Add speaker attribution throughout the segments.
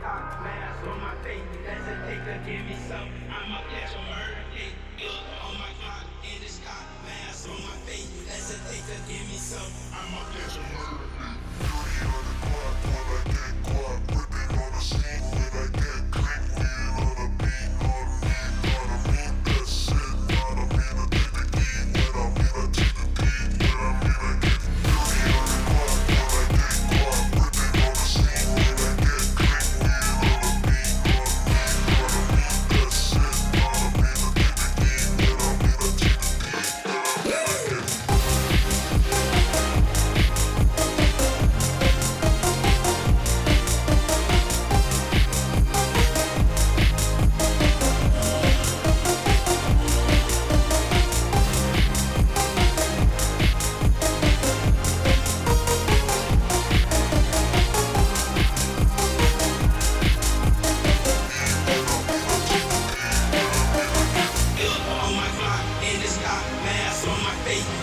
Speaker 1: cock mask on my face. Hesitate to give me some. I'ma catch a murder case. Look on my clock in this cock mask on my face. Hesitate to give me some. I'ma catch a murder case.
Speaker 2: 30 on the clock when I get caught. Whipping on the scene when I get clean. Wheel on the beat, on me. Gotta mean that shit. Gotta mean I take the key. When I mean I take the beat. When I mean I get 30 on the clock when I get caught. Whipping on the scene when I get clean. Wheel on the beat, on me. Gotta mean that shit. Gotta mean I take the key. When I mean I take the beat. When I mean I get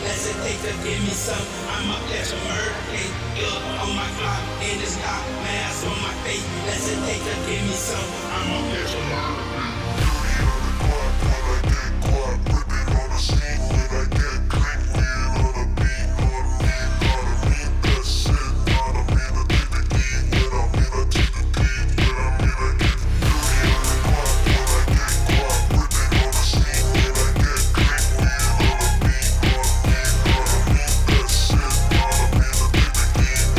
Speaker 1: Hesitate to give me some. I'ma catch a murder case. Look on my clock in this cock mask on my face. Hesitate to give me some. I'ma catch a murder case.
Speaker 2: 30 on the clock when I get caught. Whipping on the scene when I get clean. Wheel on the beat, on me. Gotta mean that shit. Gotta mean I take the key. When I mean I take the beat. When I mean I get 30 on the clock when I get caught. Whipping on the scene when I get clean. Wheel on the beat, on me. Gotta mean that shit. Gotta mean I take the key. When I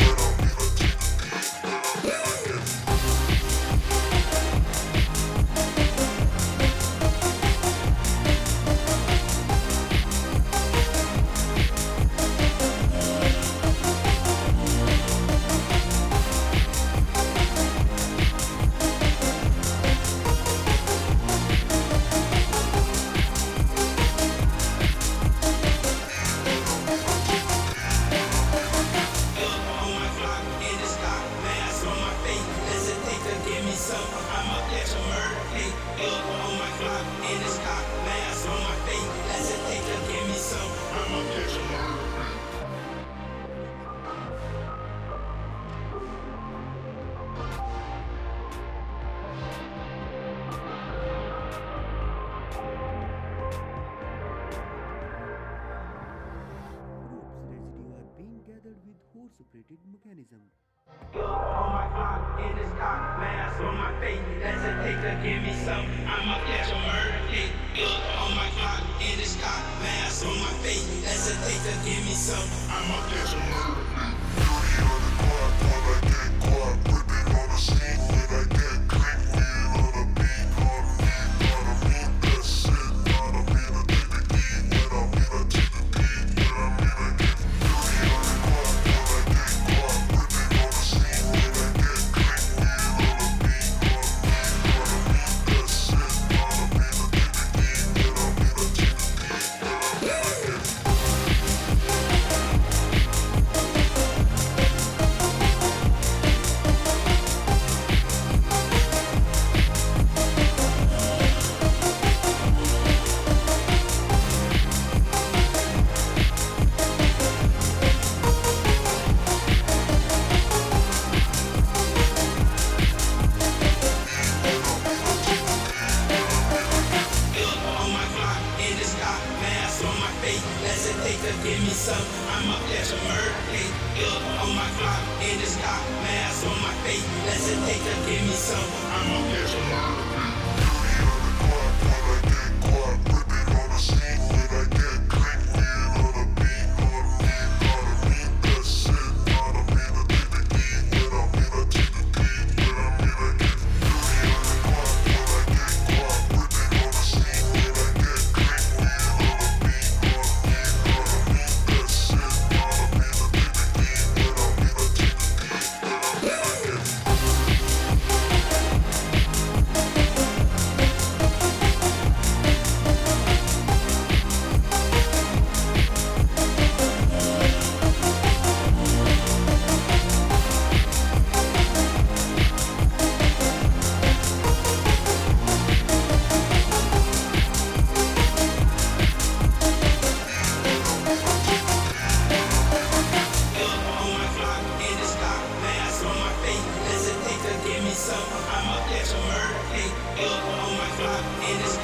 Speaker 2: mean I take the beat. When I mean I get
Speaker 1: I'ma catch a murder case. Look on my clock in this cock mask on my face. Hesitate to give me some. I'ma catch a murder case.
Speaker 3: Groups residue are being gathered with horse-operated mechanism.
Speaker 1: Look on my clock in this cock mask on my face. Hesitate to give me some. I'ma catch a murder case. Look on my clock in this cock mask on my face. Hesitate to give me some. I'ma catch a murder case.
Speaker 2: 30 on the clock when I get caught. Whipping on the scene when I get clean. Wheel on the beat, on me. Gotta mean that shit. Gotta mean I take the key. When I mean I take the beat. When I mean I get 30 on the clock when I get caught. Whipping on the scene when I get clean. Wheel on the beat, on me. Gotta mean that shit. Gotta mean I take the key. When I mean I take the beat. When I mean I get
Speaker 1: Look on my clock in this cock mask on my face. Hesitate to give me some. I'ma catch a murder case. Look on my clock in this cock mask on my face. Hesitate to give me some. I'ma catch a murder case.
Speaker 2: 30 on the clock when I get caught. Whipping on the scene when I get clean. Wheel on the beat, on me. Gotta mean that shit. Gotta mean I take the key. When I mean I take the beat. When I mean I get 30 on the clock when I get caught. Whipping on the scene when I get clean. Wheel on the beat, on me. Gotta mean that shit. Gotta mean I take the key. When I mean I take the beat. When I mean I get
Speaker 1: Look on my clock in this cock mask on my face. Hesitate to give me some. on my block in this